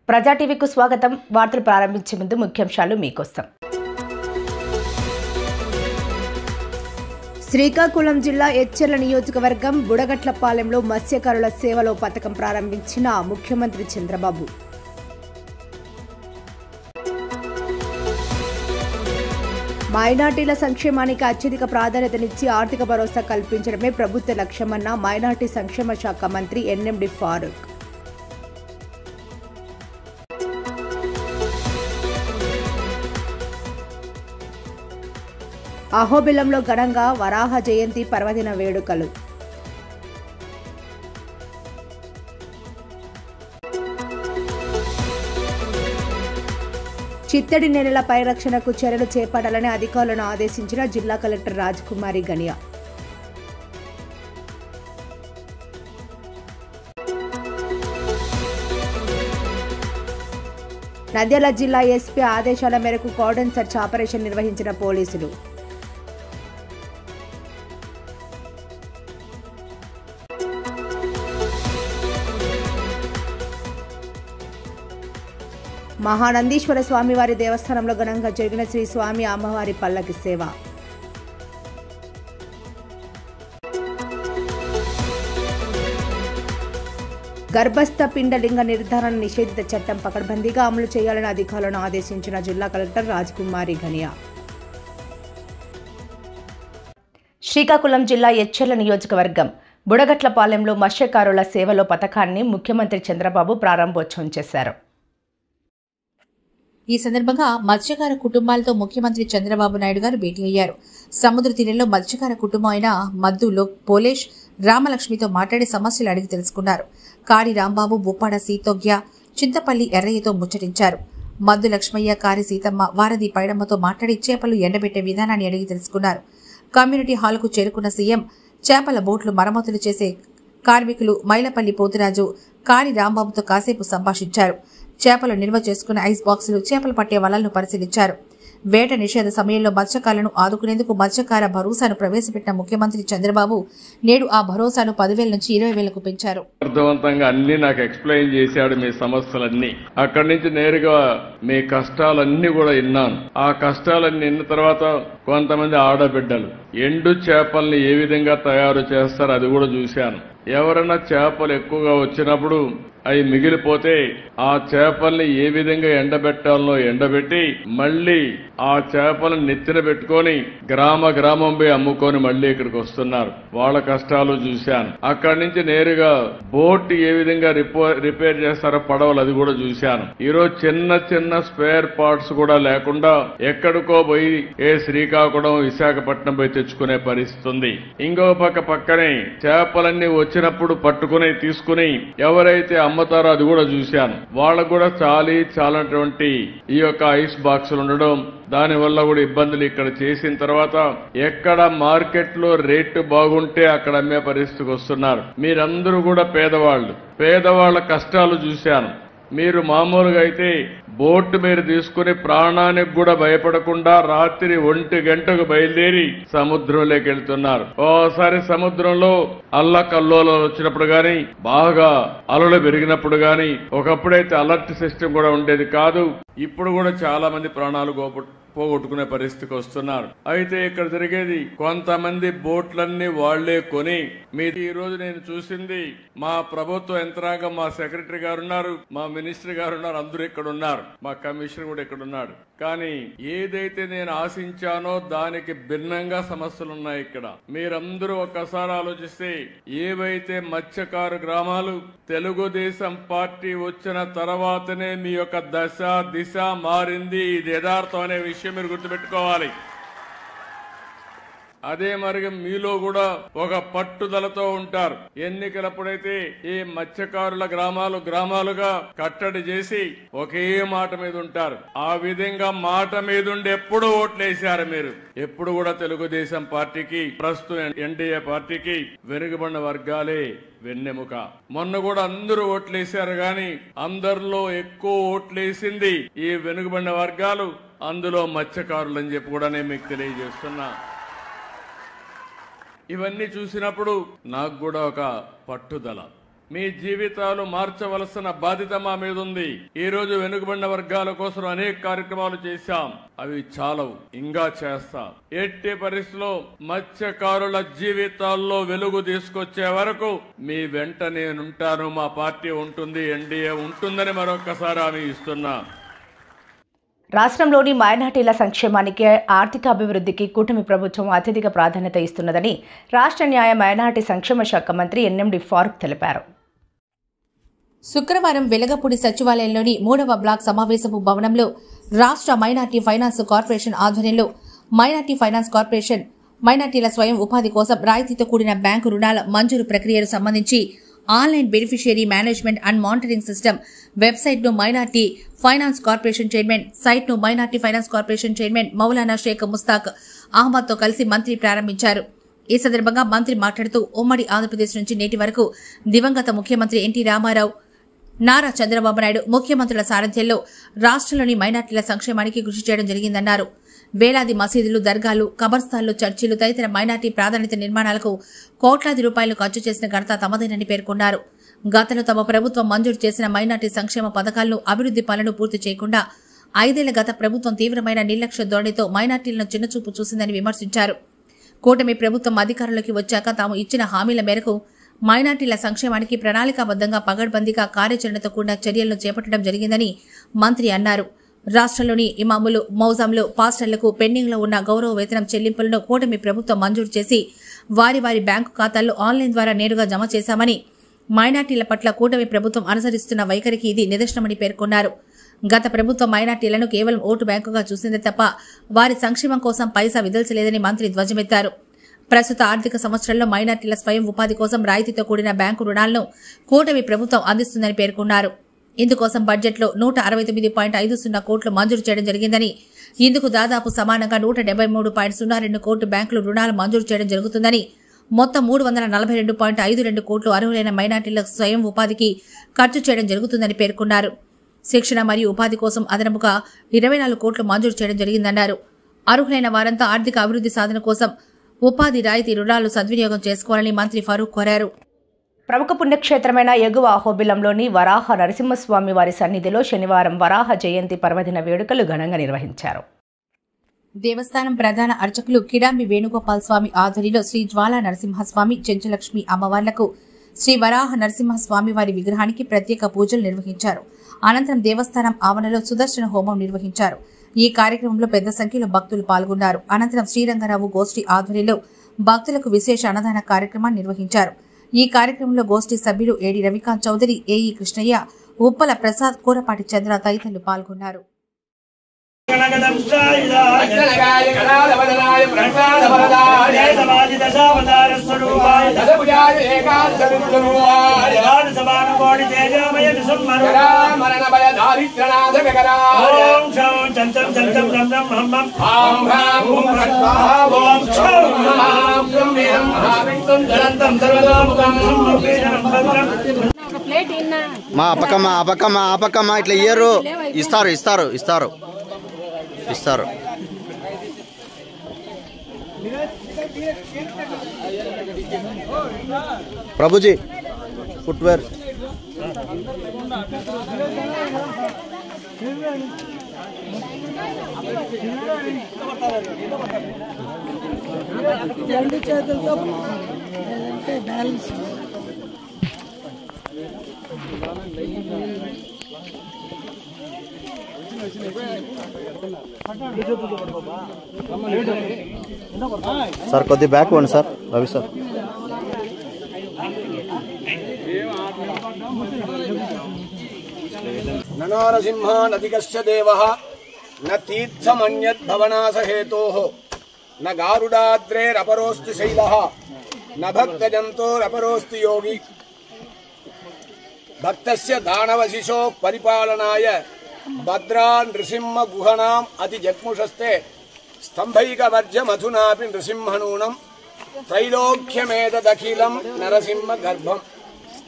ప్రజా టీవీకు స్వాగతం. వార్తలు ప్రారంభించే ముందు ముఖ్యాంశాలు మీకోసం. శ్రీకాకుళం జిల్లా ఎచ్చెర్ల నియోజకవర్గం బుడగట్లపాలెంలో మత్స్యకారుల సేవలో పథకం ప్రారంభించిన ముఖ్యమంత్రి చంద్రబాబు. మైనార్టీల సంక్షేమానికి అత్యధిక ప్రాధాన్యతనిచ్చి ఆర్థిక భరోసా కల్పించడమే ప్రభుత్వ లక్ష్యమన్న మైనార్టీ సంక్షేమ శాఖ మంత్రి ఎన్ఎండి ఫారూక్. అహోబిలంలో ఘనంగా వరాహ జయంతి పర్వదిన వేడుకలు. చిత్తడి నేలల పరిరక్షణకు చర్యలు చేపట్టాలని అధికారులను ఆదేశించిన జిల్లా కలెక్టర్ రాజకుమారి గనియా. నంద్యాల జిల్లా ఎస్పీ ఆదేశాల మేరకు కార్డన్ సెర్చ్ ఆపరేషన్ నిర్వహించిన పోలీసులు. మహానందీశ్వర స్వామివారి దేవస్థానంలో ఘనంగా జరిగిన శ్రీ స్వామి అమ్మవారి పల్లకి సేవ. గర్భస్థ పిండలింగ నిర్ధారణ నిషేధిత చట్టం పకడ్బందీగా అమలు చేయాలని అధికారులను ఆదేశించిన జిల్లా కలెక్టర్ రాజకుమారి గనియా. శ్రీకాకుళం జిల్లా ఎచ్చెర్ల నియోజకవర్గం బుడగట్లపాలెంలో మత్స్యకారుల సేవలో పథకాన్ని ముఖ్యమంత్రి చంద్రబాబు ప్రారంభోత్సవం చేశారు. ఈ సందర్భంగా మత్స్యకార కుటుంబాలతో ముఖ్యమంత్రి చంద్రబాబు నాయుడు గారు భేటీ అయ్యారు. సముద్ర తీరంలో మత్స్యకార కుటుంబం అయిన మద్దు పోలేష్, రామలక్ష్మితో మాట్లాడి సమస్యలు అడిగి తెలుసుకున్నారు. కాడి రాంబాబు, బొప్పాడ సీతోగ్య, చింతపల్లి ఎర్రయ్యతో ముచ్చటించారు. మద్దు లక్ష్మయ్య, కారి సీతమ్మ, వారధి పైడమ్మతో మాట్లాడి చేపలు ఎండబెట్టే విధానాన్ని అడిగి తెలుసుకున్నారు. కమ్యూనిటీ హాల్కు చేరుకున్న సీఎం చేపల బోట్లు మరమ్మతులు చేసే కార్మికులు మైలపల్లి పోతురాజు, కారి రాంబాబుతో కాసేపు సంభాషించారు. చేపలు నిల్వ చేసుకున్న ఐస్ బాక్సులు, చేపలు పట్టే వలలను పరిశీలించారు. వేట నిషేధ సమయంలో మత్స్యకారులను ఆదుకునేందుకు మత్స్యకార భరోసాను ప్రవేశపెట్టిన ముఖ్యమంత్రి చంద్రబాబు నేడు ఆ భరోసాను 10,000 నుంచి 20,000కు పెంచారు. అర్థవంతంగా అన్ని నాకు ఎక్స్ప్లెయిన్ చేశాడు, మీ సమస్యలన్నీ. అక్కడి నుంచి నేరుగా మీ కష్టాలన్నీ కూడా విన్నాను. ఆ కష్టాలన్నీ విన్న తర్వాత కొంతమంది ఆడబిడ్డలు ఎండు చేపల్ని ఏ విధంగా తయారు చేస్తారో అది కూడా చూశాను. ఎవరైనా చేపలు ఎక్కువగా వచ్చినప్పుడు అవి మిగిలిపోతే ఆ చేపల్ని ఏ విధంగా ఎండబెట్టాలనో ఎండబెట్టి మళ్లీ ఆ చేపలను నెత్తిన పెట్టుకొని గ్రామం పోయి అమ్ముకొని మళ్లీ ఇక్కడికి వస్తున్నారు. వాళ్ళ కష్టాలు చూశాను. అక్కడి నుంచి నేరుగా బోట్ ఏ విధంగా రిపేర్ చేస్తారో పడవలు అది కూడా చూశాను. ఈరోజు చిన్న స్పేర్ పార్ట్స్ కూడా లేకుండా ఎక్కడికో పోయి శ్రీకాకుళం, విశాఖపట్నం పోయి తెచ్చుకునే పరిస్థితి ఉంది. ఇంకో పక్కనే చేపలన్నీ వచ్చినప్పుడు పట్టుకుని తీసుకుని ఎవరైతే అమ్ముతారో అది కూడా చూశాను. వాళ్ళకు కూడా చాలటువంటి ఈ యొక్క ఐస్ బాక్సులు ఉండడం, దానివల్ల కూడా ఇబ్బందులు ఇక్కడ చేసిన తర్వాత ఎక్కడ మార్కెట్లో రేటు బాగుంటే అక్కడ అమ్మే పరిస్థితికి వస్తున్నారు. మీరందరూ కూడా పేదవాళ్ల కష్టాలు చూశాను. మీరు మామూలుగా అయితే బోట్ మీరు తీసుకుని ప్రాణానికి కూడా భయపడకుండా రాత్రి 1 గంటకు బయలుదేరి సముద్రంలోకి వెళ్తున్నారు. ఓసారి సముద్రంలో అల్లకల్లోలాలు వచ్చినప్పుడు గాని, బాగా అలలు పెరిగినప్పుడు గాని, ఒకప్పుడైతే అలర్ట్ సిస్టమ్ కూడా ఉండేది కాదు. ఇప్పుడు కూడా చాలా మంది ప్రాణాలు పోగొట్టుకునే పరిస్థితికి వస్తున్నారు. అయితే ఇక్కడ జరిగేది కొంతమంది బోట్లన్నీ వాళ్లే కొని ఈ రోజు నేను చూసింది మా ప్రభుత్వ యంత్రాంగం, మా సెక్రటరీ గారు ఉన్నారు, మా మినిస్టర్ గారు ఉన్నారు, అందరూ ఇక్కడ ఉన్నారు, మా కమిషనర్ కూడా ఇక్కడ ఉన్నాడు. కానీ ఏదైతే నేను ఆశించానో దానికి భిన్నంగా సమస్యలు ఉన్నాయి ఇక్కడ. మీరందరూ ఒక్కసారి ఆలోచిస్తే ఏవైతే మత్స్యకారు గ్రామాలు తెలుగుదేశం పార్టీ వచ్చిన తర్వాతనే మీ యొక్క దిశ మారింది. ఇది యథార్థం అనే విషయం మీరు గుర్తుపెట్టుకోవాలి. అదే మరిగా మీలో కూడా ఒక పట్టుదలతో ఉంటారు. ఎన్నికలప్పుడైతే ఈ మత్స్యకారుల గ్రామాలుగా కట్టడి చేసి ఒకే మాట మీద ఉంటారు. ఆ విధంగా మాట మీద ఉండి ఎప్పుడు ఓట్లేశారు మీరు. ఎప్పుడు కూడా తెలుగుదేశం పార్టీకి, ప్రస్తుతం ఎన్డీఏ పార్టీకి వెనుకబడిన వర్గాలే వెన్నెముక. మొన్న కూడా అందరూ ఓట్లేశారు గాని అందరిలో ఎక్కువ ఓట్లేసింది ఈ వెనుకబడిన వర్గాలు, అందులో మత్స్యకారులని చెప్పి కూడా నేను మీకు తెలియజేస్తున్నా. ఇవన్నీ చూసినప్పుడు నాకు కూడా ఒక పట్టుదల, మీ జీవితాలు మార్చవలసిన బాధ్యత మా మీద ఉంది. ఈ రోజు వెనుకబడిన వర్గాల కోసం అనేక కార్యక్రమాలు చేశాం. అవి చాలవు, ఇంకా చేస్తాం. ఎట్టి పరిస్థితుల్లో మత్స్యకారుల జీవితాల్లో వెలుగు తీసుకొచ్చే వరకు మీ వెంట నేనుంటాను. మా పార్టీ ఉంటుంది, ఎన్డీఏ ఉంటుందని మరొకసారి హామీ ఇస్తున్నా. రాష్ట్రంలోని మైనార్టీల సంక్షేమానికి ఆర్థిక అభివృద్ధికి కూటమి ప్రభుత్వం అత్యధిక ప్రాధాన్యత ఇస్తున్నదని రాష్ట్ర న్యాయ మైనార్టీ సంక్షేమ శాఖ మంత్రి ఎన్ఎండి ఫారూక్ తెలిపారు. శుక్రవారం వెలగపూడి సచివాలయంలోని 3వ బ్లాక్ సమావేశపు భవనంలో రాష్ట్ర మైనార్టీ ఫైనాన్స్ కార్పొరేషన్ ఆధ్వర్యంలో మైనార్టీ ఫైనాన్స్ కార్పొరేషన్ మైనార్టీల స్వయం ఉపాధి కోసం రాయితీతో కూడిన బ్యాంకు రుణాల మంజూరు ప్రక్రియకు సంబంధించి online beneficiary management and monitoring system website ను minority finance corporation chairman, site ను minority finance corporation chairman Maulana Sheikh Mushtaq Ahmed తో కలిసి మంత్రి ప్రారంభించారు. ఈ సందర్భంగా మంత్రి మాట్లాడుతూ ఉమ్మడి ఆంధ్రప్రదేశ్ నుంచి నేటి వరకు దివంగత ముఖ్యమంత్రి ఎన్టీ రామారావు, నారా చంద్రబాబు నాయుడు ముఖ్యమంత్రుల సారథ్యంలో రాష్ట్రంలోని మైనార్టీల సంక్షేమానికి కృషి చేయడం జరిగిందన్నారు. వేలాది మసీదులు, దర్గాలు, కబర్స్థాన్లు, చర్చిలు తదితర మైనార్టీ ప్రాధాన్యత నిర్మాణాలకు కోట్లాది రూపాయలు ఖర్చు చేసిన ఘనత తమదేనని పేర్కొన్నారు. గతంలో తమ ప్రభుత్వం మంజూరు చేసిన మైనార్టీ సంక్షేమ పథకాలను, అభివృద్ది పనులను పూర్తి చేయకుండా 5 ఏళ్ల గత ప్రభుత్వం తీవ్రమైన నిర్లక్ష్య ధోరణితో మైనార్టీలను చిన్నచూపు చూసిందని విమర్శించారు. కూటమి ప్రభుత్వం అధికారంలోకి వచ్చాక తాము ఇచ్చిన హామీల మేరకు మైనార్టీల సంక్షేమానికి ప్రణాళికాబద్దంగా పగడ్బందీగా కార్యాచరణతో కూడిన చర్యలను చేపట్టడం జరిగిందని మంత్రి అన్నారు. రాష్ట్రంలోని ఇమాములు, మౌజాంలు, పాస్టర్లకు పెండింగ్ లో ఉన్న గౌరవ వేతనం చెల్లింపులను కూటమి ప్రభుత్వం మంజూరు చేసి వారి వారి బ్యాంకు ఖాతాల్లో ఆన్లైన్ ద్వారా నేరుగా జమ చేశామని, మైనార్టీల పట్ల కూటమి ప్రభుత్వం అనుసరిస్తున్న వైఖరికి ఇది నిదర్శనమని పేర్కొన్నారు. గత ప్రభుత్వం మైనార్టీలను కేవలం ఓటు బ్యాంకుగా చూసిందే తప్ప వారి సంక్షేమం కోసం పైసా విదల్చలేదని మంత్రి ధ్వజమెత్తారు. ప్రస్తుత ఆర్థిక సంవత్సరంలో మైనార్టీల స్వయం ఉపాధి కోసం రాయితీతో కూడిన బ్యాంకు రుణాలను కూటమి ప్రభుత్వం అందిస్తుందని పేర్కొన్నారు. ఇందుకోసం బడ్జెట్లో 169.50 కోట్లు మంజూరు చేయడం జరిగిందని, ఇందుకు దాదాపు సమానంగా 173.02 కోట్లు బ్యాంకులు రుణాలు మంజూరు చేయడం జరుగుతుందని, మొత్తం 342.52 కోట్లు అర్హులైన మైనార్టీల స్వయం ఉపాధికి ఖర్చు చేయడం జరుగుతుందని పేర్కొన్నారు. శిక్షణ మరియు ఉపాధి కోసం అదనపుగా 24 కోట్లు మంజూరు చేయడం జరిగిందన్నారు. అర్హులైన వారంతా ఆర్థిక అభివృద్ది సాధన కోసం ఉపాధి రాయితీ రుణాలు సద్వినియోగం చేసుకోవాలని మంత్రి ఫరూక్ కోరారు. ప్రముఖ పుణ్యక్షేత్రమైన ఎగువ అహోబిలంలోని వరాహ నరసింహస్వామి వారి సన్నిధిలో శనివారం వరాహ జయంతి పర్వదిన వేడుకలు ఘనంగా నిర్వహించారు. దేవస్థానం ప్రధాన అర్చకులు కిడాంబి వేణుగోపాల్ స్వామి ఆధ్వర్యంలో శ్రీ జ్వాలా నరసింహస్వామి, చెంచులక్ష్మి అమ్మవార్లకు, శ్రీ వరాహ నరసింహస్వామి వారి విగ్రహానికి ప్రత్యేక పూజలు నిర్వహించారు. అనంతరం దేవస్థానం ఆవరణలో సుదర్శన హోమం నిర్వహించారు. ఈ కార్యక్రమంలో పెద్ద సంఖ్యలో భక్తులు పాల్గొన్నారు. అనంతరం శ్రీరంగరావు గోష్ఠి ఆధ్వర్యంలో భక్తులకు విశేష అన్నదాన కార్యక్రమాన్ని నిర్వహించారు. ఈ కార్యక్రమంలో గోష్ఠి సభ్యులు ఏడి రవికాంత్ చౌదరి, ఏఈ కృష్ణయ్య, ఉప్పల ప్రసాద్, కూరపాటి చంద్ర తదితరులు పాల్గొన్నారు. మా అపకమ్మ ఇట్లా ఇయ్యరు, ఇస్తారు ప్రభుజీ ఫుట్వేర్ రెండు చేతులతో బ్యాలెన్స్ సార్ కొద్ది బ్యాక్ ఇవ్వండి సార్. రవి సార్ నరసింహ నదికస్య దేవః న తీర్థమన్యద్భవనాస హేతోః న గారుడాద్రేరపరోస్తి శైలః న భక్తజంతోరపరోస్తి యోగి భక్తస్య దానవశిశో పరిపాలనాయ భద్రా నృసింహ గుహనాం అతి జగ్ముషస్తే స్తంభైకవర్జమధునాపి నృసింహనూనం త్రైలోక్యమేదఖిలం నరసింహ గర్భం.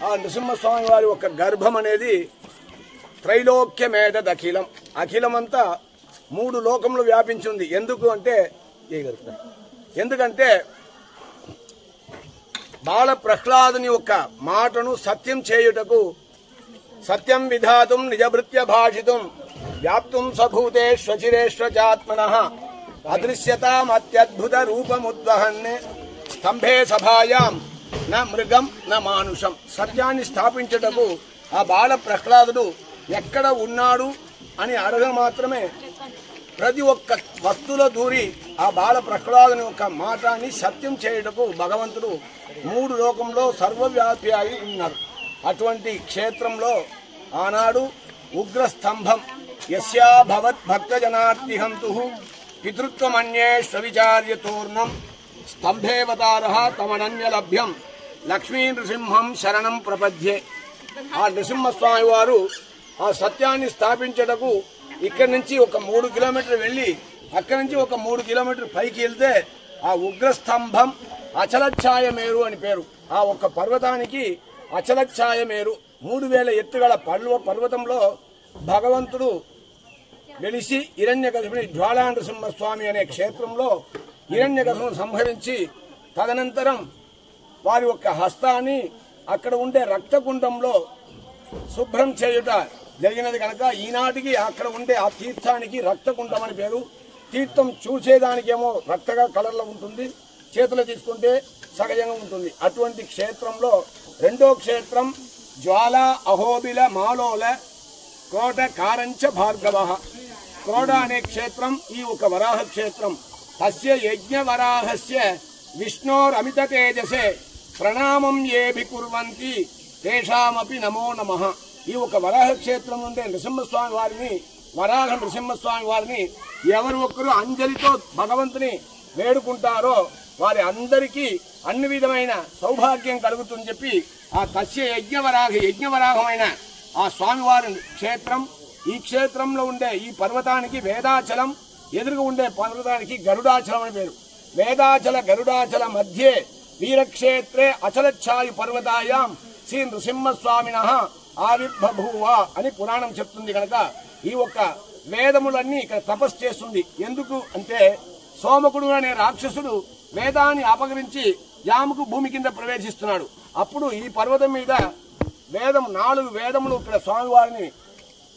ఆ నృసింహస్వామి వారి ఒక గర్భం అనేది త్రైలోక్యమేదఖిలం, అఖిలమంతా 3 లోకములు వ్యాపించింది. ఎందుకంటే బాల ప్రహ్లాదుని యొక్క మాటను సత్యం చేయుటకు సత్యం విధాతుం నిజభృత్య భాషితుం వ్యాప్తుం స్వభూతేష్వచిరేష్వచాత్మనః అదృశ్యతామత్యద్భుత రూపముద్వహన్ స్తంభే సభాయాం న మృగం న మానుషం. సత్యాన్ని స్థాపించుటకు ఆ బాల ప్రహ్లాదుడు ఎక్కడ ఉన్నాడు అని అడగ మాత్రమే ప్రతి ఒక్క వస్తువులో దూరి ఆ బాల ప్రహ్లాదుని యొక్క మాటాన్ని సత్యం చేయుటకు భగవంతుడు 3 లోకంలో సర్వవ్యాపి అయి ఉన్నారు. అటువంటి క్షేత్రంలో ఆనాడు ఉగ్రస్తంభం యస్యా భవత్ భక్తజనార్తిహంతు పితృత్వమన్యేష్విచార్యతోర్ణం స్తంభేవతారః తమనన్యలభ్యం లక్ష్మీ నృసింహం శరణం ప్రపద్యే. ఆ నృసింహస్వామి వారు ఆ సత్యాన్ని స్థాపించటకు ఇక్కడి నుంచి ఒక 3 కిలోమీటర్లు వెళ్ళి అక్కడి నుంచి ఒక 3 కిలోమీటర్లు పైకి వెళ్తే ఆ ఉగ్రస్తంభం అచలఛాయ మేరు అని పేరు. ఆ ఒక్క పర్వతానికి అచలఛాయ మేరు 3000 ఎత్తుగల పర్వతంలో భగవంతుడు వెలిసి హిరణ్యకశిపుని జ్వాలా నృసింహస్వామి అనే క్షేత్రంలో హిరణ్యకశిపును సంహరించి తదనంతరం వారి యొక్క హస్తాన్ని అక్కడ ఉండే రక్తకుండంలో శుభ్రం చేయుట జరిగినది కనుక ఈనాటికి అక్కడ ఉండే ఆ తీర్థానికి రక్తకుండం అని పేరు. తీర్థం చూసేదానికేమో రక్తగా కలర్లో ఉంటుంది, చేతులు తీసుకుంటే సహజంగా ఉంటుంది. అటువంటి క్షేత్రంలో రెండో క్షేత్రం జ్వాల అహోబిల మాలోల కోట కారంచ భార్గవ. కోట అనే క్షేత్రం ఈ ఒక వరాహ క్షేత్రం. తస్య యజ్ఞ వరాహస్య విష్ణోరమిత తేజసే ప్రణామం ఏభి కుర్వంతి తేషామపి నమో నమః. ఈ ఒక వరాహ క్షేత్రం నుండే నృసింహస్వామి వారిని వరాహ నృసింహస్వామి వారిని ఎవరు ఒక్కరు అంజలితో భగవంతుని వేడుకుంటారో వారి అందరికీ అన్ని విధమైన సౌభాగ్యం కలుగుతుందని చెప్పి ఆ తస్య యజ్ఞవరాహమైన ఆ స్వామివారి క్షేత్రం. ఈ క్షేత్రంలో ఉండే ఈ పర్వతానికి వేదాచలం, ఎదురుగా ఉండే పర్వతానికి గరుడాచలం అని పేరు. వేదాచల గరుడాచల మధ్యే వీరక్షేత్రే అచలఛాయు పర్వతాయాం శ్రీ నృసింహస్వామినః ఆవిర్బభూవ అని పురాణం చెప్తుంది కనుక ఈ ఒక్క వేదములన్నీ ఇక్కడ తపస్సు చేస్తుంది. ఎందుకు అంటే సోమకుడు అనే రాక్షసుడు వేదాన్ని అపహరించి యాముకు భూమి కింద ప్రవేశిస్తున్నాడు. అప్పుడు ఈ పర్వతం మీద 4 వేదములు ఇక్కడ స్వామివారిని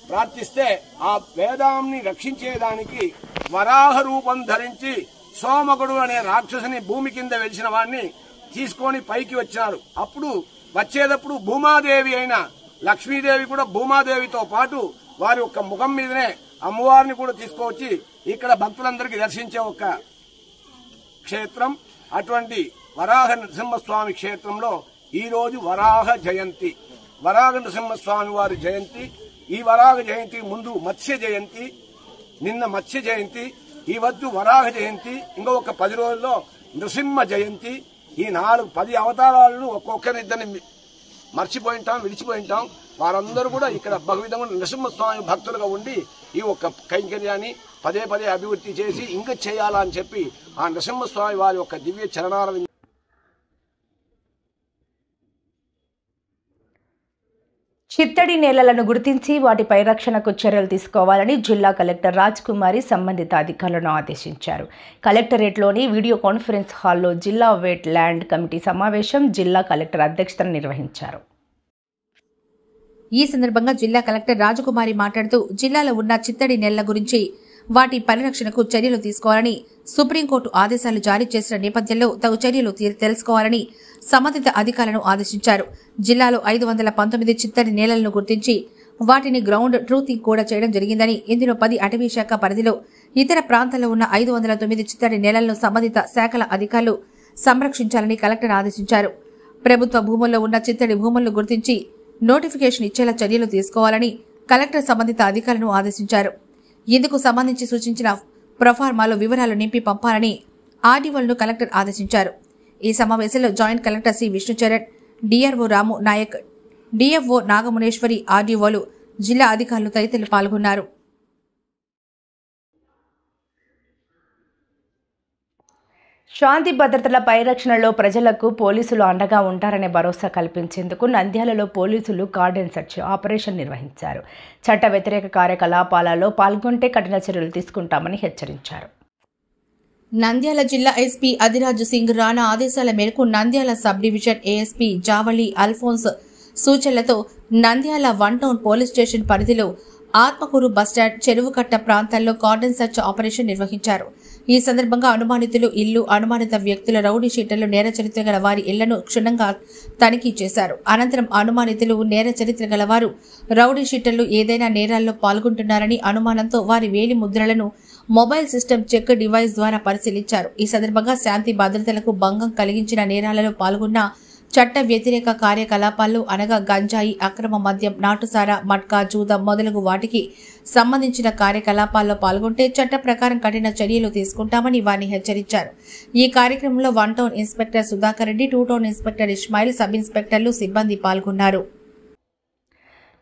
ప్రార్థిస్తే ఆ వేదాన్ని రక్షించేదానికి వరాహ రూపం ధరించి సోమకుడు అనే రాక్షసుని భూమి కింద వెలిసిన వాడిని తీసుకొని పైకి వచ్చినారు. అప్పుడు వచ్చేటప్పుడు భూమాదేవి అయిన లక్ష్మీదేవి కూడా భూమాదేవితో పాటు వారి యొక్క ముఖం మీదనే అమ్మవారిని కూడా తీసుకువచ్చి ఇక్కడ భక్తులందరికీ దర్శించే ఒక క్షేత్రం. అటువంటి వరాహ నృసింహస్వామి క్షేత్రంలో ఈ రోజు వరాహ జయంతి, వరాహ నృసింహస్వామి వారి జయంతి. ఈ వరాహ జయంతి ముందు మత్స్య జయంతి, నిన్న మత్స్య జయంతి, ఈ వద్దు వరాహ జయంతి, ఇంకో ఒక 10 రోజుల్లో నృసింహ జయంతి. ఈ 10 అవతారాలను ఒక్కొక్కరిద్దరిని మర్చిపోయింటాం, విడిచిపోయింటాం. వారందరూ కూడా ఇక్కడ భగవిధములు నృసింహస్వామి భక్తులుగా ఉండి ఈ ఒక్క కైంకర్యాన్ని పదే అభివృద్ధి చేసి ఇంకా చేయాలని చెప్పి ఆ నృసింహస్వామి వారి యొక్క దివ్య చరణాల చిత్తడి నేలలను గుర్తించి వాటి పరిరక్షణకు చర్యలు తీసుకోవాలని జిల్లా కలెక్టర్ రాజ్ కుమారి సంబంధిత అధికారులను ఆదేశించారు. కలెక్టరేట్లోని వీడియో కాన్ఫరెన్స్ హాల్లో జిల్లా వెట్ ల్యాండ్ కమిటీ సమావేశం జిల్లా కలెక్టర్ అధ్యక్షతన నిర్వహించారు. ఈ సందర్భంగా జిల్లా కలెక్టర్ రాజకుమారి మాట్లాడుతూ జిల్లాలో ఉన్న చిత్తడి నేలల గురించి వాటి పరిరక్షణకు చర్యలు తీసుకోవాలని సుప్రీంకోర్టు ఆదేశాలు జారీ చేసిన నేపథ్యంలో తగు చర్యలు తెలుసుకోవాలని సంబంధిత అధికారులను ఆదేశించారు. జిల్లాలో 519 చిత్తడి నేలలను గుర్తించి వాటిని గ్రౌండ్ ట్రూతింగ్ కూడా చేయడం జరిగిందని, ఇందులో 10 అటవీ శాఖ పరిధిలో ఇతర ప్రాంతాల్లో ఉన్న 509 చిత్తడి నేలలను సంబంధిత శాఖల అధికారులు సంరక్షించాలని కలెక్టర్ ఆదేశించారు. ప్రభుత్వ భూముల్లో ఉన్న చిత్తడి భూములను గుర్తించి నోటిఫికేషన్ ఇచ్చేలా చర్యలు తీసుకోవాలని కలెక్టర్ సంబంధిత అధికారులను ఆదేశించారు. ఇందుకు సంబంధించి సూచించిన ప్రొఫార్మాలో వివరాలు నింపి పంపాలని ఆర్డీఓలను కలెక్టర్ ఆదేశించారు. ఈ సమావేశంలో joint collector C Vishnucharan, DRO Ramu Naik, DFO Nagamuneswari, ఆర్డీఓలు, జిల్లా అధికారులు తదితరులు పాల్గొన్నారు. శాంతి భద్రతల పరిరక్షణలో ప్రజలకు పోలీసులు అండగా ఉంటారనే భరోసా కల్పించేందుకు నంద్యాలలో పోలీసులు కార్డన్ సెర్చ్ ఆపరేషన్ నిర్వహించారు. చట్ట వ్యతిరేక కార్యకలాపాలలో పాల్గొంటే కఠిన చర్యలు తీసుకుంటామని హెచ్చరించారు. నంద్యాల జిల్లా ఎస్పీ అదిరాజ్ సింగ్ రాణా ఆదేశాల మేరకు Nandyal sub division ASP Javali Alphonse సూచనలతో నంద్యాల 1 టౌన్ పోలీస్ స్టేషన్ పరిధిలో ఆత్మకూరు బస్టాండ్ చెరువుకట్ట ప్రాంతాల్లో కార్డన్ సర్చ్ ఆపరేషన్ నిర్వహించారు. ఈ సందర్భంగా అనుమానితులు ఇల్లు, అనుమానిత వ్యక్తుల రౌడీ షీటర్లు, నేర చరిత్ర గల వారి ఇళ్లను క్షుణ్ణంగా తనిఖీ చేశారు. అనంతరం అనుమానితులు, నేర చరిత్ర గలవారు, రౌడీ షీటర్లు ఏదైనా నేరాల్లో పాల్గొంటున్నారని అనుమానంతో వారి వేలి ముద్రలను మొబైల్ సిస్టమ్ చెక్ డివైస్ ద్వారా పరిశీలించారు. ఈ సందర్భంగా శాంతి భద్రతలకు భంగం కలిగించిన నేరాలలో పాల్గొన్న చట్ట వ్యతిరేక కార్యకలాపాల్లో అనగా గంజాయి, అక్రమ మద్యం, నాటుసారా, మట్కా, జూదం మొదలగు వాటికి సంబంధించిన కార్యకలాపాల్లో పాల్గొంటే చట్ట ప్రకారం కఠిన చర్యలు తీసుకుంటామని వారిని హెచ్చరించారు. ఈ కార్యక్రమంలో 1 town inspector Sudhakar Reddy, 2 town inspector Ismail, sub ఇన్స్పెక్టర్లు, సిబ్బంది పాల్గొన్నారు.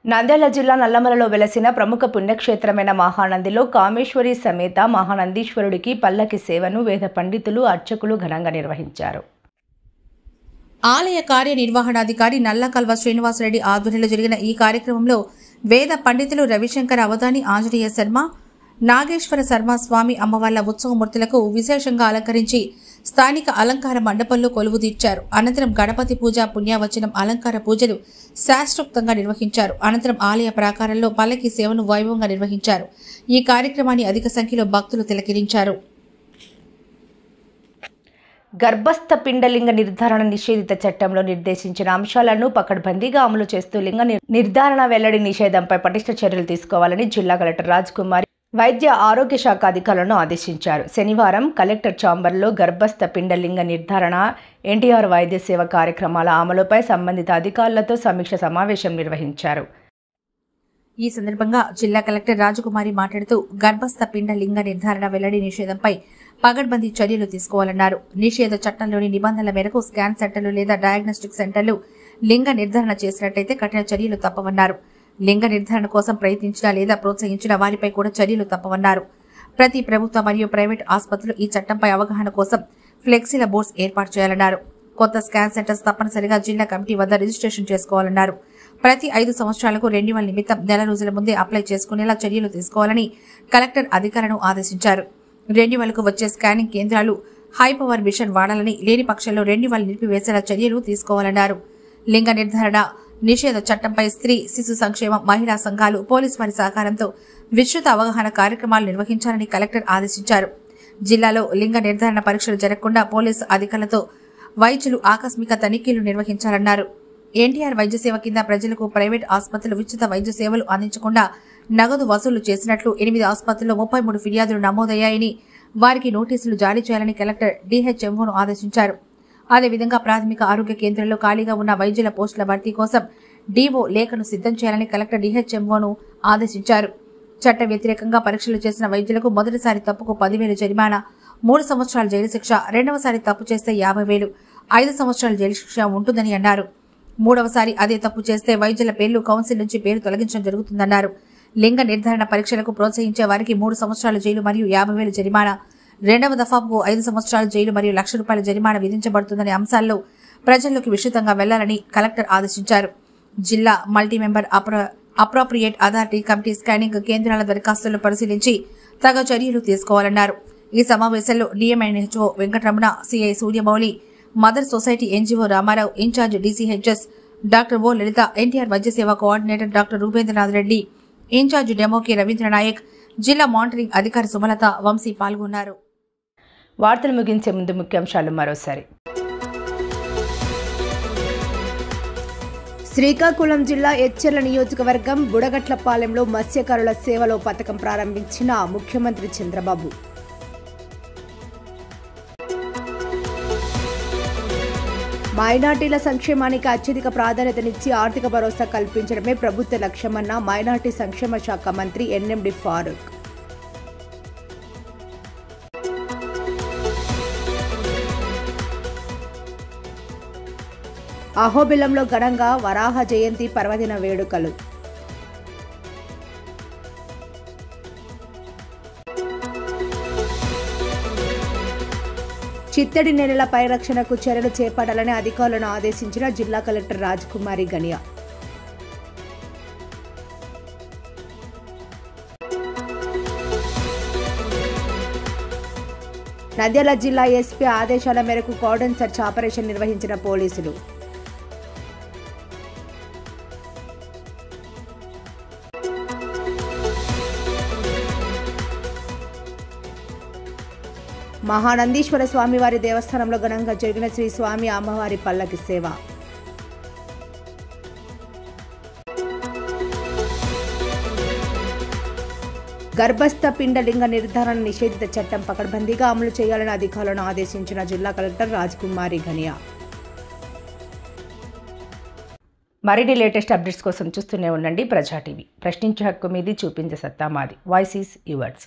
నంద్యాల జిల్లా నల్లమలలో వెలసిన ప్రముఖ పుణ్యక్షేత్రమైన మహానందిలో కామేశ్వరి సమేత మహానందీశ్వరుడికి పల్లకి సేవను వేద పండితులు, అర్చకులు ఘనంగా నిర్వహించారు. ఆలయ కార్యనిర్వహణాధికారి నల్లకల్వ శ్రీనివాసరెడ్డి ఆధ్వర్యంలో జరిగిన ఈ కార్యక్రమంలో వేద పండితులు రవిశంకర అవధాని, ఆంజనేయ శర్మ, నాగేశ్వర శర్మ స్వామి అమ్మవార్ల ఉత్సవమూర్తులకు విశేషంగా అలంకరించి స్థానిక అలంకార మండపంలో కొలువు తీర్చారు. అనంతరం గణపతి పూజ, పుణ్యవచనం, అలంకార పూజలు శాస్త్రోక్తంగా నిర్వహించారు. అనంతరం ఆలయ ప్రాకారంలో పల్లకి సేవను వైభవంగా నిర్వహించారు. ఈ కార్యక్రమాన్ని అధిక సంఖ్యలో భక్తులు తిలకించారు. గర్భస్థ పిండలింగ నిర్ధారణ నిషేధిత చట్టంలో నిర్దేశించిన అంశాలను పకడ్బందీగా అమలు చేస్తూ లింగ నిర్ధారణ వెల్లడి నిషేధంపై పటిష్ట చర్యలు తీసుకోవాలని జిల్లా కలెక్టర్ రాజ్ కుమార్ వైద్య ఆరోగ్య శాఖ అధికారులను ఆదేశించారు. శనివారం కలెక్టర్ ఛాంబర్లో గర్భస్థ పిండలింగ నిర్ధారణ, ఎన్టీఆర్ వైద్య సేవ కార్యక్రమాల అమలుపై సంబంధిత అధికారులతో సమీక్ష సమావేశం నిర్వహించారు. ఈ సందర్భంగా జిల్లా కలెక్టర్ రాజకుమారి మాట్లాడుతూ గర్భస్థ పిండ లింగ నిర్ధారణ వెల్లడి నిషేధంపై పగడ్బందీ చర్యలు తీసుకోవాలన్నారు. నిషేధ చట్టంలోని నిబంధనల మేరకు స్కాన్ సెంటర్లు లేదా డయాగ్నోస్టిక్ సెంటర్లు లింగ నిర్ధారణ చేసినట్లయితే కఠిన చర్యలు తప్పవన్నారు. లింగ నిర్ధారణ కోసం ప్రయత్నించిన లేదా ప్రోత్సహించిన వారిపై కూడా చర్యలు తప్పవన్నారు. ప్రతి ప్రభుత్వ మరియు ప్రైవేట్ ఆసుపత్రులు ఈ చట్టంపై అవగాహన కోసం ఫ్లెక్సీల బోర్డ్స్ ఏర్పాటు చేయాలన్నారు. కొత్త స్కాన్ సెంటర్స్ తప్పనిసరిగా జిల్లా కమిటీ వద్ద రిజిస్ట్రేషన్ చేసుకోవాలన్నారు. ప్రతి 5 సంవత్సరాలకు రెన్యువల్ నిమిత్తం నెల రోజుల ముందే అప్లై చేసుకునేలా చర్యలు తీసుకోవాలని కలెక్టర్ అధికారులను ఆదేశించారు. రెన్యువల్కు వచ్చే స్కానింగ్ కేంద్రాలు హై పవర్ మిషన్ వాడాలని, లేని పక్షంలో రెన్యువల్ నిలిపివేసేలా చర్యలు తీసుకోవాలన్నారు. లింగ నిర్ధారణ నిషేధ చట్టంపై స్త్రీ, శిశు సంక్షేమం, మహిళా సంఘాలు, పోలీసు వారి సహకారంతో విస్తృత అవగాహన కార్యక్రమాలు నిర్వహించాలని కలెక్టర్ ఆదేశించారు. జిల్లాలో లింగ నిర్ధారణ పరీక్షలు జరగకుండా పోలీసు అధికారులతో వైద్యులు ఆకస్మిక తనిఖీలు నిర్వహించాలన్నారు. ఎన్టీఆర్ వైద్య సేవ కింద ప్రజలకు ప్రైవేట్ ఆసుపత్రులు ఉచిత వైద్య సేవలు అందించకుండా నగదు వసూలు చేసినట్లు 8 ఆసుపత్రుల్లో 33 ఫిర్యాదులు నమోదయ్యాయని, వారికి నోటీసులు జారీ చేయాలని కలెక్టర్ డిహెచ్ఎంఓను ఆదేశించారు. అదేవిధంగా ప్రాథమిక ఆరోగ్య కేంద్రంలో ఖాళీగా ఉన్న వైద్యుల పోస్టుల భర్తీ కోసం డీఓ లేఖను సిద్ధం చేయాలని కలెక్టర్ డిహెచ్ఎంఓను ఆదేశించారు. చట్ట వ్యతిరేకంగా పరీక్షలు చేసిన వైద్యులకు మొదటిసారి తప్పుకు 10,000 జరిమానా, 3 సంవత్సరాల జైలు శిక్ష, రెండవసారి తప్పు చేస్తే 50,000, 5 సంవత్సరాల జైలు శిక్ష ఉంటుందని అన్నారు. మూడవసారి అదే తప్పు చేస్తే వైద్యుల పేర్లు కౌన్సిల్ నుంచి పేరు తొలగించడం జరుగుతుందన్నారు. లింగ నిర్ధారణ పరీక్షలకు ప్రోత్సహించే వారికి 3 సంవత్సరాల జైలు మరియు 50,000 జరిమానా, రెండవ దఫాకు 5 సంవత్సరాల జైలు మరియు ₹1,00,000 జరిమానా విధించబడుతుందనే అంశాల్లో ప్రజల్లోకి విస్తృతంగా వెళ్లాలని కలెక్టర్ ఆదేశించారు. జిల్లా multi member appropriate authority committee scanning కేంద్రాల దరఖాస్తులను పరిశీలించి తగ చర్యలు తీసుకోవాలన్నారు. ఈ సమావేశంలో DMNHO Venkataramana, CI Suryamouli, mother society NGO Ramarao, in charge DCHS doctor O Lalitha, NTR Vaidya Seva coordinator doctor Rupendranath Reddy, in charge డెమోకి రవీంద్ర నాయక్, జిల్లా మానిటరింగ్ అధికారి సుమలత, వంశీ పాల్గొన్నారు. వార్తలు ముగించే ముందు ముఖ్యాంశాలు మరోసారి. శ్రీకాకుళం జిల్లా ఎచ్చెర్ల నియోజకవర్గం బుడగట్లపాలెంలో మత్స్యకారుల సేవలో పథకం ప్రారంభించిన ముఖ్యమంత్రి చంద్రబాబు. మైనార్టీల సంక్షేమానికి అత్యధిక ప్రాధాన్యతనిచ్చి ఆర్థిక భరోసా కల్పించడమే ప్రభుత్వ లక్ష్యమన్న మైనార్టీ సంక్షేమ శాఖ మంత్రి ఎన్ఎండి ఫారూక్. అహోబిలంలో ఘనంగా వరాహ జయంతి పర్వదిన వేడుకలు. చిత్తడి నేలల పరిరక్షణకు చర్యలు చేపట్టాలని అధికారులను ఆదేశించిన జిల్లా కలెక్టర్ రాజకుమారి గనియా. నంద్యాల జిల్లా ఎస్పీ ఆదేశాల మేరకు కార్డన్ సెర్చ్ ఆపరేషన్ నిర్వహించిన పోలీసులు. మహానందీశ్వర స్వామివారి దేవస్థానంలో ఘనంగా జరిగిన శ్రీ స్వామి అమ్మవారి పల్లకి సేవ. గర్భస్థ పిండలింగ నిర్ధారణ నిషేధిత చట్టం పకడ్బందీగా అమలు చేయాలని అధికారులను ఆదేశించిన జిల్లా కలెక్టర్ రాజ్కుమారి ఘనియా. మరిన్ని లేటెస్ట్ అప్డేట్స్ కోసం చూస్తూనే ఉండండి ప్రజా టీవీ. ప్రశ్నించే హక్కు మీది, చూపించే సత్తా మాది. Voice is yours.